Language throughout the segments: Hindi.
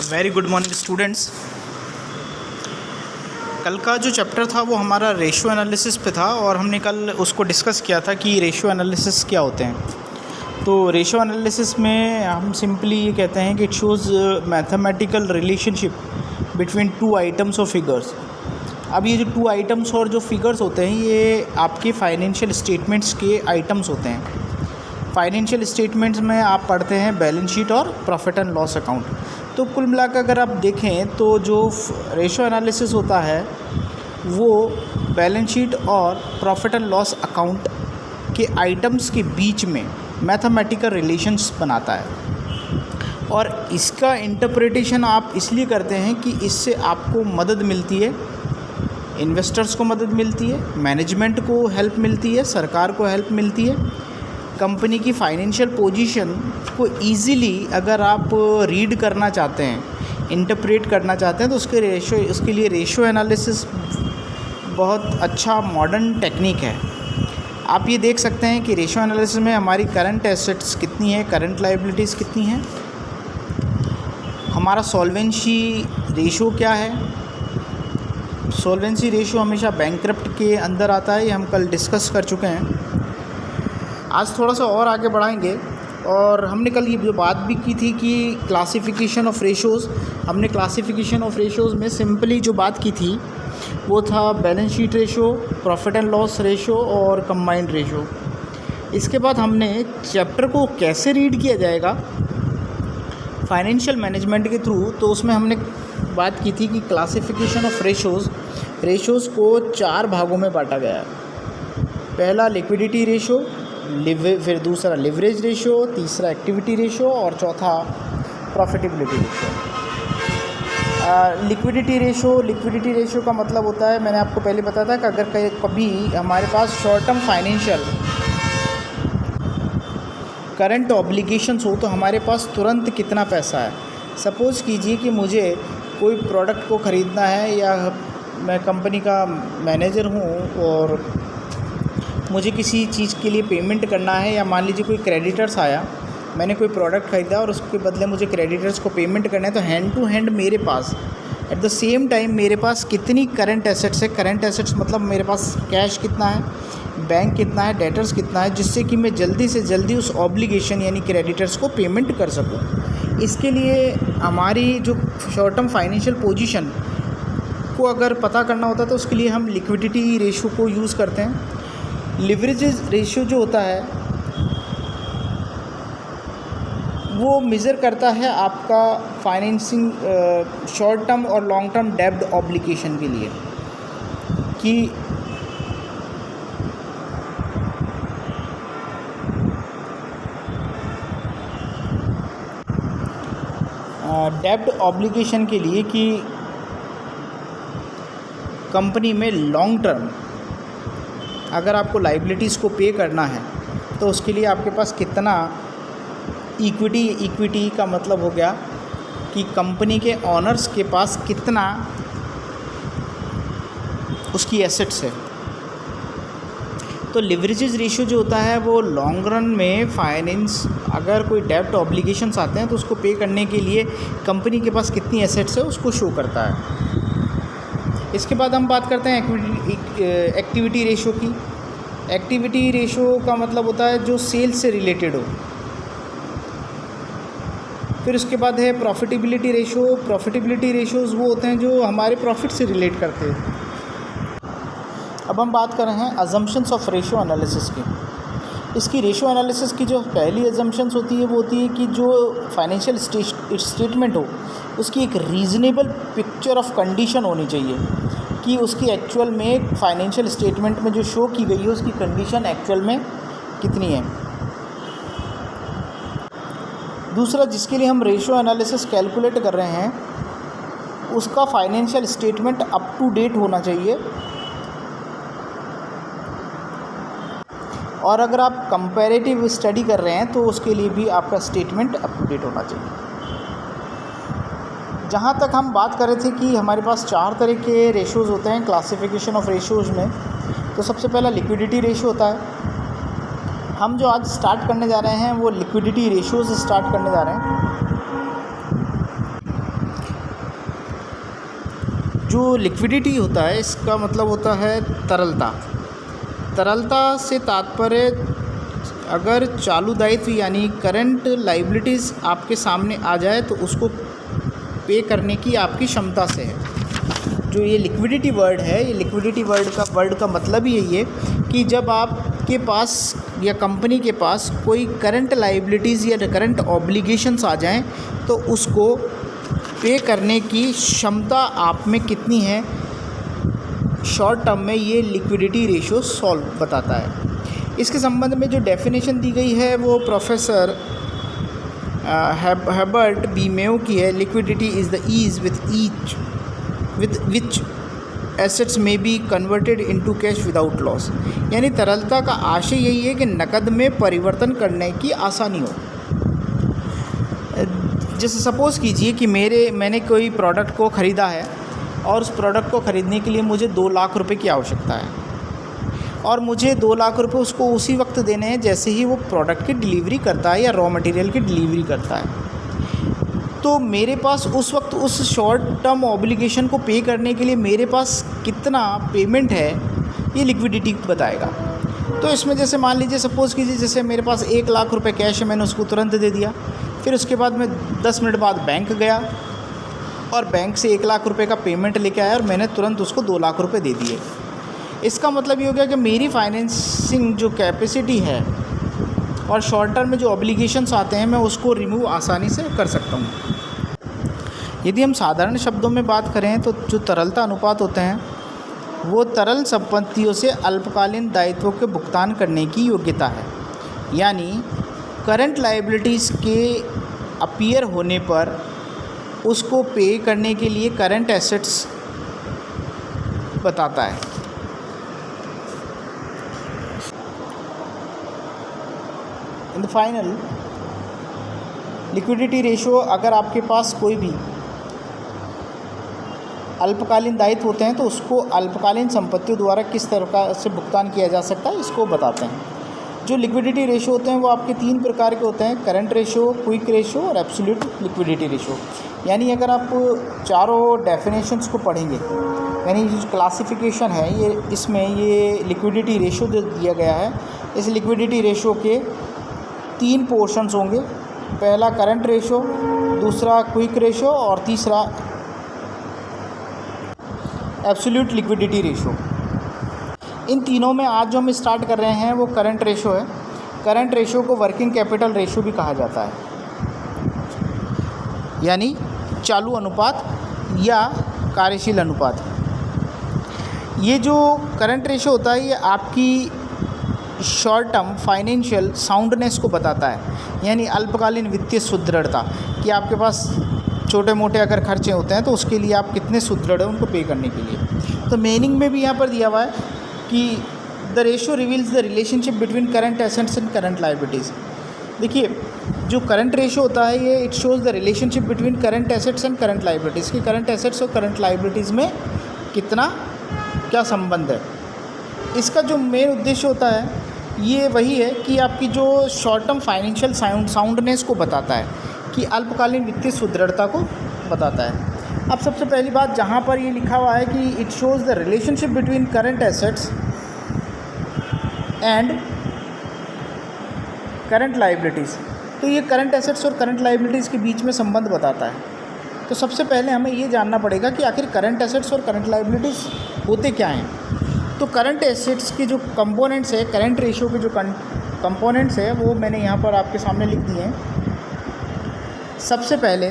Very good morning students. कल का जो चैप्टर था वो हमारा रेशियो एनालिसिस पे था और हमने कल उसको डिस्कस किया था कि रेशियो एनालिसिस क्या होते हैं। तो रेशियो एनालिसिस में हम सिंपली ये कहते हैं कि it shows mathematical relationship between two items और फिगर्स। अब ये जो टू आइटम्स और जो फिगर्स होते हैं ये आपके फाइनेंशियल स्टेटमेंट्स के आइटम्स होते हैं। फाइनेंशियल स्टेटमेंट्स में आप पढ़ते हैं बैलेंस शीट और प्रॉफिट एंड लॉस अकाउंट। तो कुल मिलाकर अगर आप देखें तो जो रेशियो एनालिसिस होता है वो बैलेंस शीट और प्रॉफिट एंड लॉस अकाउंट के आइटम्स के बीच में मैथमेटिकल रिलेशंस बनाता है और इसका इंटरप्रिटेशन आप इसलिए करते हैं कि इससे आपको मदद मिलती है, इन्वेस्टर्स को मदद मिलती है, मैनेजमेंट को हेल्प मिलती है, सरकार को हेल्प मिलती है। कंपनी की फाइनेंशियल पोजीशन को इजीली अगर आप रीड करना चाहते हैं, इंटरप्रेट करना चाहते हैं तो उसके लिए रेशियो एनालिसिस बहुत अच्छा मॉडर्न टेक्निक है। आप ये देख सकते हैं कि रेशियो एनालिसिस में हमारी करंट एसेट्स कितनी है, करंट लायबिलिटीज़ कितनी हैं, हमारा सॉल्वेंसी रेशियो क्या है। सॉल्वेंसी रेशियो हमेशा बैंकक्रप्ट के अंदर आता है, ये हम कल डिस्कस कर चुके हैं। आज थोड़ा सा और आगे बढ़ाएंगे और हमने कल ये जो बात भी की थी कि क्लासिफिकेशन ऑफ रेशियोज़, हमने क्लासिफिकेशन ऑफ रेशियोज़ में सिंपली जो बात की थी वो था balance sheet ratio, profit and loss ratio और कंबाइंड रेशियो। इसके बाद हमने चैप्टर को कैसे रीड किया जाएगा फाइनेंशियल मैनेजमेंट के थ्रू, तो उसमें हमने बात की थी कि क्लासिफिकेशन ऑफ रेशियोज़ को 4 भागों में बांटा गया है। पहला लिक्विडिटी रेशियो, फिर दूसरा लिवरेज रेशियो, तीसरा एक्टिविटी रेशियो और चौथा प्रॉफिटेबिलिटी रेशियो। लिक्विडिटी रेशियो का मतलब होता है, मैंने आपको पहले बताया था कि अगर कभी हमारे पास short term financial current obligations हो तो हमारे पास तुरंत कितना पैसा है। सपोज़ कीजिए कि मुझे कोई प्रोडक्ट को ख़रीदना है या मैं कंपनी का मैनेजर हूँ और मुझे किसी चीज़ के लिए पेमेंट करना है, या मान लीजिए कोई क्रेडिटर्स आया, मैंने कोई प्रोडक्ट ख़रीदा और उसके बदले मुझे क्रेडिटर्स को पेमेंट करना है, तो हैंड टू हैंड मेरे पास एट द सेम टाइम मेरे पास कितनी करंट एसेट्स है। करंट एसेट्स मतलब मेरे पास कैश कितना है, बैंक कितना है, डेटर्स कितना है, जिससे कि मैं जल्दी से जल्दी उस ऑब्लिगेशन यानी क्रेडिटर्स को पेमेंट कर सकूँ। इसके लिए हमारी जो शॉर्ट टर्म फाइनेंशियल पोजीशन को अगर पता करना होता है तो उसके लिए हम लिक्विडिटी रेशियो को यूज़ करते हैं। लिवरेज रेशियो जो होता है वो मेज़र करता है आपका फाइनेंसिंग शॉर्ट टर्म और लॉन्ग टर्म डेब्ट ऑब्लिगेशन के लिए कि डेब्ट ऑब्लिगेशन के लिए कि कंपनी में लॉन्ग टर्म अगर आपको लायबिलिटीज़ को पे करना है तो उसके लिए आपके पास कितना इक्विटी का मतलब हो गया कि कंपनी के ऑनर्स के पास कितना उसकी एसेट्स है। तो लिवरेजेस रेशियो जो होता है वो लॉन्ग रन में फाइनेंस अगर कोई डेब्ट ऑब्लिगेशंस आते हैं तो उसको पे करने के लिए कंपनी के पास कितनी एसेट्स है उसको शो करता है। इसके बाद हम बात करते हैं एक्टिविटी रेशियो की। एक्टिविटी रेशियो का मतलब होता है जो सेल्स से रिलेटेड हो। फिर उसके बाद है प्रॉफिटेबिलिटी रेशियो। प्रॉफिटेबिलिटी रेशियोज़ वो होते हैं जो हमारे प्रॉफिट से रिलेट करते हैं। अब हम बात कर रहे हैं अजम्पशंस ऑफ रेशियो एनालिसिस की। इसकी रेशियो एनालिसिस की जो पहली अजम्पशंस होती है वो होती है कि जो फाइनेंशियल स्टेटमेंट हो उसकी एक रीज़नेबल पिक्चर ऑफ कंडीशन होनी चाहिए कि उसकी एक्चुअल में फाइनेंशियल स्टेटमेंट में जो शो की गई है उसकी कंडीशन एक्चुअल में कितनी है। दूसरा जिसके लिए हम रेशियो एनालिसिस कैलकुलेट कर रहे हैं उसका financial statement up to date होना चाहिए, और अगर आप कंपैरेटिव स्टडी कर रहे हैं तो उसके लिए भी आपका स्टेटमेंट अप टू डेट होना चाहिए। जहाँ तक हम बात कर रहे थे कि हमारे पास 4 तरह के रेशियोज़ होते हैं क्लासिफिकेशन ऑफ रेशियोज़ में, तो सबसे पहला लिक्विडिटी रेशियो होता है। हम जो आज स्टार्ट करने जा रहे हैं वो लिक्विडिटी रेशियोज़ स्टार्ट करने जा रहे हैं। जो लिक्विडिटी होता है इसका मतलब होता है तरलता। तरलता से तात्पर्य अगर चालू दायित्व यानी करंट लायबिलिटीज़ आपके सामने आ जाए तो उसको पे करने की आपकी क्षमता से है। जो ये लिक्विडिटी वर्ड है, ये लिक्विडिटी वर्ड का मतलब ही यही है कि जब आपके पास या कंपनी के पास कोई करंट लायबिलिटीज़ या करंट ऑब्लिगेशंस आ जाएं तो उसको पे करने की क्षमता आप में कितनी है, शॉर्ट टर्म में ये लिक्विडिटी रेशियो सॉल्व बताता है। इसके संबंध में जो डेफिनेशन दी गई है वो प्रोफेसर हर्बर्ट बी मेयो की है। Liquidity is the ease with which assets में be converted into cash without loss. यानी तरलता का आशय यही है कि नकद में परिवर्तन करने की आसानी हो। जैसे सपोज़ कीजिए कि मैंने कोई प्रोडक्ट को ख़रीदा है और उस प्रोडक्ट को ख़रीदने के लिए मुझे 2 लाख रुपए की आवश्यकता है और मुझे 2 लाख रुपए उसको उसी वक्त देने हैं जैसे ही वो प्रोडक्ट की डिलीवरी करता है या रॉ मटेरियल की डिलीवरी करता है। तो मेरे पास उस वक्त उस शॉर्ट टर्म ऑब्लिगेशन को पे करने के लिए मेरे पास कितना पेमेंट है ये लिक्विडिटी बताएगा। तो इसमें जैसे मान लीजिए सपोज़ कीजिए जैसे मेरे पास 1 लाख रुपए कैश है, मैंने उसको तुरंत दे दिया। फिर उसके बाद मैं 10 मिनट बाद बैंक गया और बैंक से 1 लाख रुपए का पेमेंट लेके आया और मैंने तुरंत उसको 2 लाख रुपए दे दिए। इसका मतलब ये हो गया कि मेरी फाइनेंसिंग जो कैपेसिटी है और शॉर्ट टर्म में जो ऑब्लिगेशंस आते हैं मैं उसको रिमूव आसानी से कर सकता हूँ। यदि हम साधारण शब्दों में बात करें तो जो तरलता अनुपात होते हैं वो तरल संपत्तियों से अल्पकालीन दायित्वों के भुगतान करने की योग्यता है। यानी करंट लायबिलिटीज़ के अपीयर होने पर उसको पे करने के लिए करंट एसेट्स बताता है। In the final liquidity ratio, अगर आपके पास कोई भी अल्पकालीन दायित्व होते हैं तो उसको अल्पकालीन संपत्तियों द्वारा किस तरह से भुगतान किया जा सकता है इसको बताते हैं। जो लिक्विडिटी रेशियो होते हैं वो आपके 3 प्रकार के होते हैं, करंट रेशियो, क्विक रेशियो और एब्सोल्यूट लिक्विडिटी रेशियो। यानी अगर आप चारों डेफिनेशंस को पढ़ेंगे, यानी जो क्लासिफिकेशन है ये इसमें ये लिक्विडिटी रेशियो जो दिया गया है, इस लिक्विडिटी रेशियो के 3 पोर्शंस होंगे। पहला करंट रेशियो, दूसरा क्विक रेशियो और तीसरा एब्सोल्यूट लिक्विडिटी रेशियो। इन तीनों में आज जो हम स्टार्ट कर रहे हैं वो करंट रेशियो है। करंट रेशियो को वर्किंग कैपिटल रेशियो भी कहा जाता है, यानी चालू अनुपात या कार्यशील अनुपात। ये जो करंट रेशियो होता है ये आपकी शॉर्ट टर्म फाइनेंशियल साउंडनेस को बताता है, यानी अल्पकालीन वित्तीय सुदृढ़ता कि आपके पास छोटे मोटे अगर खर्चे होते हैं तो उसके लिए आप कितने सुदृढ़ हैं उनको पे करने के लिए। तो मीनिंग में भी यहाँ पर दिया हुआ है कि the ratio reveals the relationship between current assets and current liabilities. देखिए जो करंट रेशियो होता है ये it shows the relationship between current assets and current liabilities कि करंट एसेट्स और करंट लायबिलिटीज़ में कितना क्या संबंध है। इसका जो मेन उद्देश्य होता है ये वही है कि आपकी जो शॉर्ट टर्म फाइनेंशियल साउंडनेस को बताता है कि अल्पकालीन वित्तीय सुदृढ़ता को बताता है। अब सबसे पहली बात जहाँ पर ये लिखा हुआ है कि it shows the relationship between current assets and current liabilities, तो ये करंट एसेट्स और करंट लायबिलिटीज़ के बीच में संबंध बताता है। तो सबसे पहले हमें ये जानना पड़ेगा कि आखिर करंट एसेट्स और करंट लायबिलिटीज़ होते क्या हैं। तो करंट एसेट्स के जो कंपोनेंट्स है, करंट रेशियो के जो कंपोनेंट्स है वो मैंने यहाँ पर आपके सामने लिख दिए हैं। सबसे पहले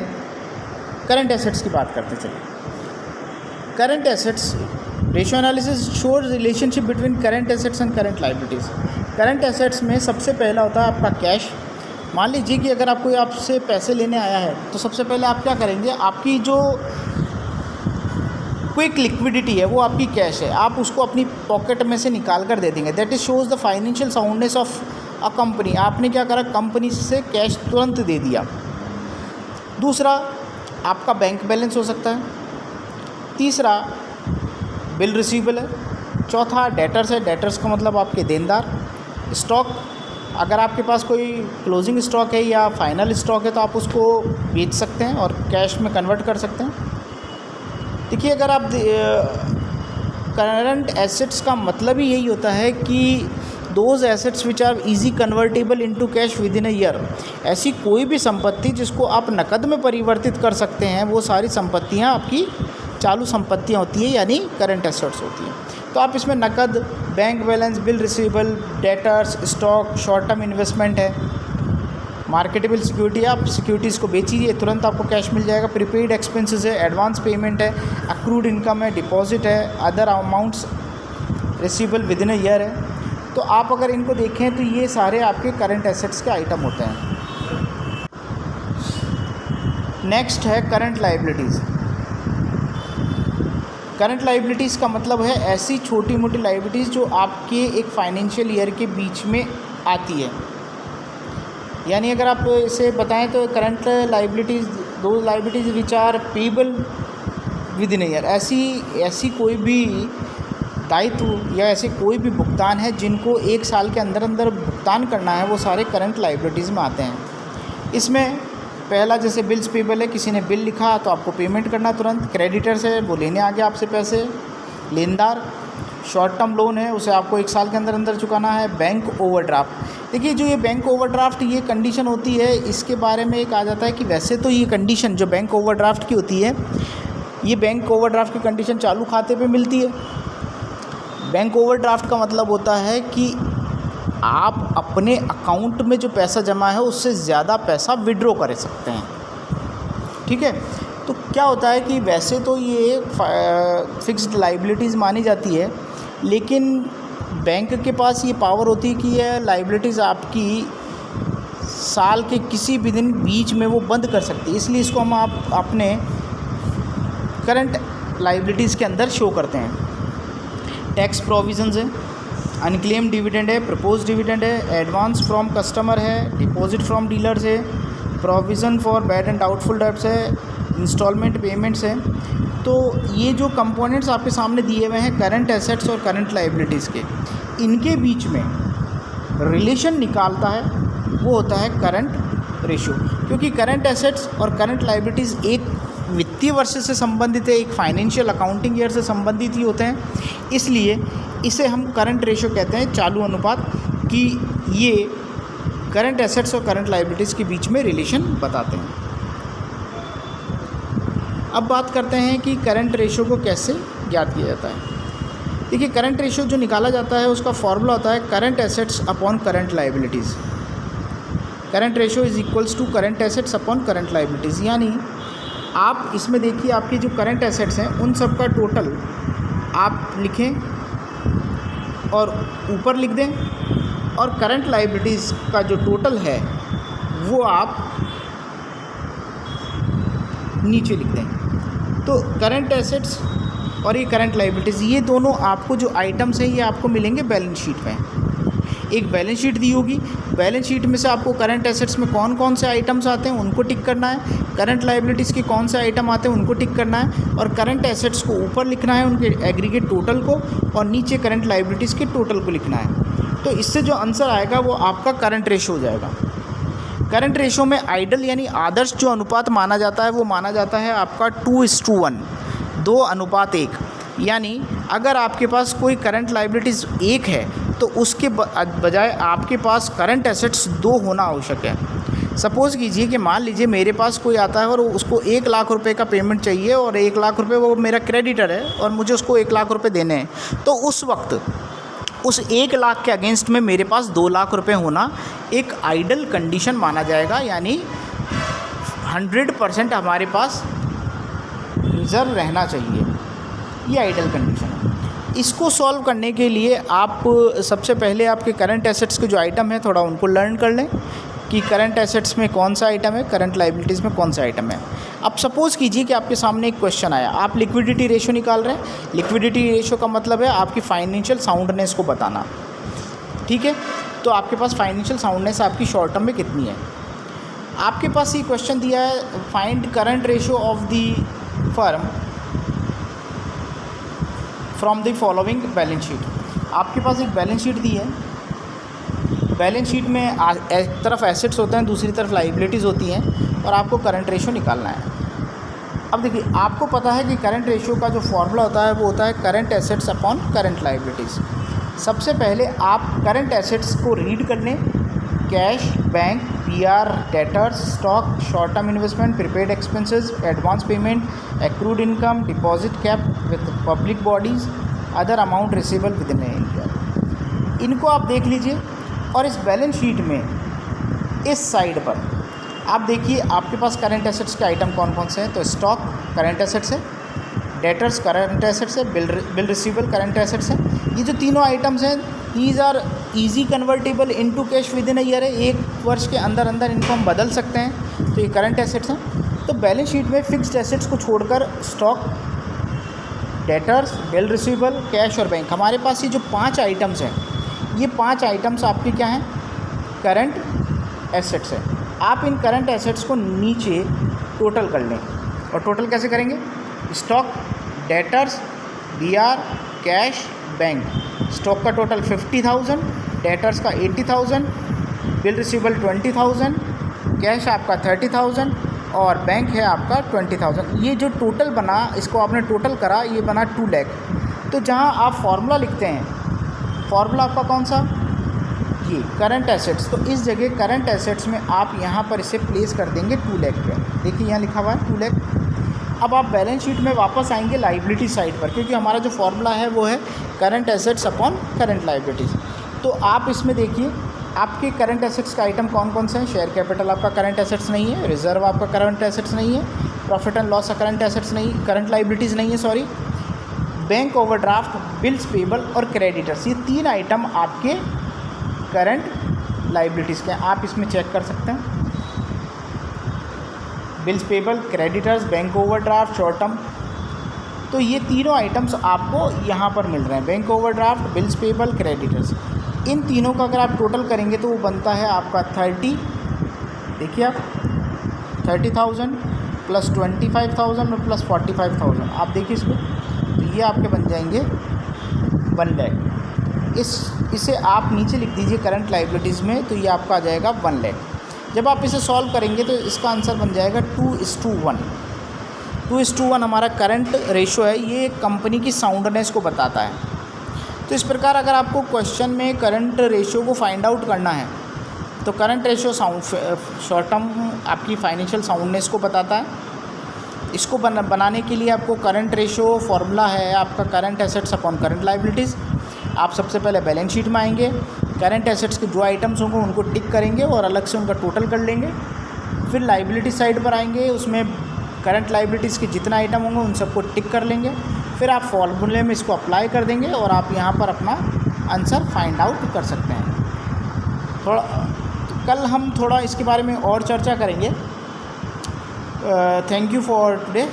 करंट एसेट्स की बात करते चलिए। Current assets ratio analysis shows relationship between current assets and current liabilities. Current assets में सबसे पहला होता है आपका कैश। मान लीजिए कि अगर कोई आपसे पैसे लेने आया है तो सबसे पहले आप क्या करेंगे, आपकी जो क्विक लिक्विडिटी है वो आपकी कैश है, आप उसको अपनी पॉकेट में से निकाल कर दे देंगे। That is shows the financial soundness of a company. आपने क्या करा, कंपनी से कैश तुरंत दे दिया। दूसरा आपका बैंक बैलेंस हो सकता है। तीसरा बिल रिसीवेबल है। चौथा डेटर्स है। डेटर्स का मतलब आपके देनदार। स्टॉक, अगर आपके पास कोई क्लोजिंग स्टॉक है या फाइनल स्टॉक है तो आप उसको बेच सकते हैं और कैश में कन्वर्ट कर सकते हैं। देखिए, अगर आप करंट एसेट्स का मतलब ही यही होता है कि those assets which are easy convertible into cash within a year. ऐसी कोई भी संपत्ति जिसको आप नकद में परिवर्तित कर सकते हैं, वो सारी संपत्तियां आपकी चालू संपत्तियां होती हैं, यानी करंट एसेट्स होती हैं। तो आप इसमें नकद, bank balance, bill receivable, debtors, stock, short term investment है, मार्केटेबल सिक्योरिटी, आप सिक्योरिटीज़ को बेचिए, तुरंत आपको कैश मिल जाएगा, प्रीपेड एक्सपेंसेस है, एडवांस पेमेंट है, अक्रूड इनकम है, डिपॉजिट है, other amounts receivable with in a year है। तो आप अगर इनको देखें तो ये सारे आपके करंट एसेट्स के आइटम होते हैं। नेक्स्ट है करंट लायबिलिटीज़। करंट लायबिलिटीज़ का मतलब है ऐसी छोटी मोटी लायबिलिटीज़ जो आपके एक फाइनेंशियल ईयर के बीच में आती है। यानी अगर आप इसे बताएं तो current liabilities, those liabilities which are payable within year, ऐसी कोई भी दायित्व या ऐसे कोई भी भुगतान है जिनको एक साल के अंदर अंदर भुगतान करना है, वो सारे करंट लायबिलिटीज़ में आते हैं। इसमें पहला जैसे बिल्स पेबल है, किसी ने बिल लिखा तो आपको पेमेंट करना तुरंत। क्रेडिटर्स है, वो लेने आ गया आपसे पैसे। लेनदार, शॉर्ट टर्म लोन है, उसे आपको एक साल के अंदर अंदर चुकाना है। बैंक ओवरड्राफ्ट, देखिए जो ये बैंक ओवरड्राफ्ट ये कंडीशन होती है, इसके बारे में एक आ जाता है कि वैसे तो ये कंडीशन जो बैंक ओवरड्राफ्ट की होती है, ये बैंक ओवरड्राफ्ट की कंडीशन चालू खाते पे मिलती है। बैंक ओवरड्राफ्ट का मतलब होता है कि आप अपने अकाउंट में जो पैसा जमा है उससे ज़्यादा पैसा विड्रॉ कर सकते हैं, ठीक है। तो क्या होता है कि वैसे तो ये फिक्स्ड लायबिलिटीज़ मानी जाती है, लेकिन बैंक के पास ये पावर होती है कि यह लायबिलिटीज़ आपकी साल के किसी भी दिन बीच में वो बंद कर सकती है, इसलिए इसको हम आप अपने करंट लायबिलिटीज़ के अंदर शो करते हैं। टैक्स प्रोविजंस है, अनक्लेम डिविडेंड है, प्रपोज डिविडेंड है, एडवांस फ्रॉम कस्टमर है, डिपॉजिट फ्रॉम डीलर्स है, provision for bad and doubtful debts है, इंस्टॉलमेंट पेमेंट्स है। तो ये जो कंपोनेंट्स आपके सामने दिए हुए हैं करंट एसेट्स और करंट लायबिलिटीज़ के, इनके बीच में रिलेशन निकालता है वो होता है करंट रेशियो। क्योंकि करंट एसेट्स और करंट लायबिलिटीज़ एक वित्तीय वर्ष से संबंधित है, एक फाइनेंशियल अकाउंटिंग ईयर से संबंधित ही होते हैं, इसलिए इसे हम करंट रेशियो कहते हैं, चालू अनुपात, कि ये करंट एसेट्स और करंट लायबिलिटीज़ के बीच में रिलेशन बताते हैं। अब बात करते हैं कि करंट रेशियो को कैसे ज्ञात किया जाता है। देखिए, करंट रेशियो जो निकाला जाता है उसका फॉर्मूला होता है current assets upon current liabilities. Current ratio is equals to current assets upon current liabilities. यानी आप इसमें देखिए, आपकी जो करंट एसेट्स हैं उन सब का टोटल आप लिखें और ऊपर लिख दें, और करंट लायबिलिटीज़ का जो टोटल है वो आप नीचे लिख दें। तो करंट एसेट्स और ये करंट लायबिलिटीज़, ये दोनों आपको जो आइटम्स हैं ये आपको मिलेंगे बैलेंस शीट में। एक बैलेंस शीट दी होगी, बैलेंस शीट में से आपको करंट एसेट्स में कौन कौन से आइटम्स आते हैं उनको टिक करना है, करंट लायबिलिटीज़ के कौन से आइटम आते हैं उनको टिक करना है, और करंट एसेट्स को ऊपर लिखना है उनके एग्रीगेट टोटल को, और नीचे करंट लायबिलिटीज़ के टोटल को लिखना है। तो इससे जो आंसर आएगा वो आपका करंट रेशियो हो जाएगा। करंट रेशियो में आइडल यानी आदर्श जो अनुपात माना जाता है वो माना जाता है आपका 2:1, 2:1। यानी अगर आपके पास कोई करंट लायबिलिटीज़ 1 है तो उसके बजाय आपके पास करंट एसेट्स 2 होना आवश्यक है। सपोज़ कीजिए कि मान लीजिए मेरे पास कोई आता है और उसको 1 लाख रुपए का पेमेंट चाहिए, और 1 लाख रुपए वो मेरा क्रेडिटर है और मुझे उसको 1 लाख रुपए देने हैं, तो उस वक्त उस 1 लाख के अगेंस्ट में मेरे पास 2 लाख रुपए होना एक आइडल कंडीशन माना जाएगा। यानी 100% हमारे पास रिजर्व रहना चाहिए, ये आइडल कंडीशन है। इसको सॉल्व करने के लिए आप सबसे पहले आपके करंट एसेट्स के जो आइटम है थोड़ा उनको लर्न कर लें कि करंट एसेट्स में कौन सा आइटम है, करंट लायबिलिटीज़ में कौन सा आइटम है। अब सपोज़ कीजिए कि आपके सामने एक क्वेश्चन आया, आप लिक्विडिटी रेशियो निकाल रहे हैं। लिक्विडिटी रेशियो का मतलब है आपकी फाइनेंशियल साउंडनेस को बताना, ठीक है। तो आपके पास फाइनेंशियल साउंडनेस आपकी शॉर्ट टर्म में कितनी है। आपके पास ये क्वेश्चन दिया है, find current ratio of the firm from the following balance sheet. आपके पास एक बैलेंस शीट दी है, बैलेंस शीट में एक तरफ एसेट्स होते हैं, दूसरी तरफ लायबिलिटीज़ होती हैं, और आपको करंट रेशियो निकालना है। अब देखिए, आपको पता है कि करंट रेशियो का जो फॉर्मूला होता है वो होता है current assets upon current liabilities. सबसे पहले आप करंट एसेट्स को रीड कर लें। Cash, bank, PR, debtors, stock, short term investment, prepaid expenses, advance payment, accrued income, deposit capped with public bodies, other amount receivable with in year. इनको आप देख लीजिए। और इस बैलेंस शीट में इस साइड पर आप देखिए आपके पास करंट एसेट्स के आइटम कौन कौन से हैं। तो स्टॉक करंट एसेट्स है, डेटर्स करंट एसेट्स है, बिल रिसीवेबल करंट एसेट्स है। ये जो तीनों आइटम्स हैं, these are easy convertible into cash within a year है। एक वर्ष के अंदर अंदर इनको हम बदल सकते हैं। तो ये करंट एसेट्स हैं। तो बैलेंस शीट में फिक्स्ड एसेट्स को छोड़कर stock, debtors, bill receivable, cash और बैंक, हमारे पास ये जो 5 आइटम्स हैं, ये 5 आइटम्स आपके क्या हैं? करंट एसेट्स हैं। आप इन करंट एसेट्स को नीचे टोटल कर लें। और टोटल कैसे करेंगे? Stock, debtors, BR, cash, bank. Stock का टोटल 50,000, डेटर्स का 80,000, बिल रिसीवेबल 20,000, कैश आपका 30,000 और बैंक है आपका 20,000। ये जो टोटल बना, इसको आपने टोटल करा, ये बना 2 लाख। तो जहाँ आप फार्मूला लिखते हैं, फार्मूला आपका कौन सा? ये करंट एसेट्स। तो इस जगह करंट एसेट्स में आप यहाँ पर इसे प्लेस कर देंगे 2 लाख पे। देखिए यहाँ लिखा हुआ है 2 लाख। अब आप बैलेंस शीट में वापस आएंगे लाइबिलिटी साइड पर, क्योंकि हमारा जो फार्मूला है वो है current assets upon current liabilities. तो आप इसमें देखिए आपके करंट एसेट्स का आइटम कौन कौन से हैं। शेयर कैपिटल आपका करंट एसेट्स नहीं है, रिजर्व आपका करंट एसेट्स नहीं है, प्रॉफिट एंड लॉस का करंट एसेट्स नहीं, करंट लाइबिलिटीज़ नहीं है, sorry. Bank overdraft, bills payable और क्रेडिटर्स, ये 3 आइटम आपके करंट लाइबिलिटीज़ के हैं। आप इसमें चेक कर सकते हैं। Bills payable, creditors, bank overdraft, short term. तो ये तीनों आइटम्स आपको यहाँ पर मिल रहे हैं। Bank overdraft, bills payable, creditors. इन तीनों का अगर आप टोटल करेंगे तो वो बनता है आपका 30, देखिए आप 30,000 प्लस 25,000 और प्लस 45,000। आप देखिए इसको, तो ये आपके बन जाएंगे 1 लाख। इसे आप नीचे लिख दीजिए करंट लाइबिलिटीज़ में, तो ये आपका आ जाएगा 1 लाख। जब आप इसे सॉल्व करेंगे तो इसका आंसर बन जाएगा 2:1। 2:1 हमारा करंट रेशो है। ये कंपनी की साउंडनेस को बताता है। तो इस प्रकार अगर आपको क्वेश्चन में करंट रेशो को फाइंड आउट करना है तो करंट रेशो शॉर्ट टर्म आपकी फाइनेंशियल साउंडनेस को बताता है। इसको बनाने के लिए आपको करंट रेशो फॉर्मूला है आपका current assets upon current liabilities. आप सबसे पहले बैलेंस शीट में आएंगे, करंट एसेट्स के जो आइटम्स होंगे उनको टिक करेंगे और अलग से उनका टोटल कर लेंगे। फिर लाइबिलिटी साइड पर आएंगे, उसमें करंट लाइबिलिटीज़ के जितना आइटम होंगे उन सबको टिक कर लेंगे। फिर आप फॉर्मूले में इसको अप्लाई कर देंगे और आप यहाँ पर अपना आंसर फाइंड आउट कर सकते हैं। कल हम थोड़ा इसके बारे में और चर्चा करेंगे। Thank you for today.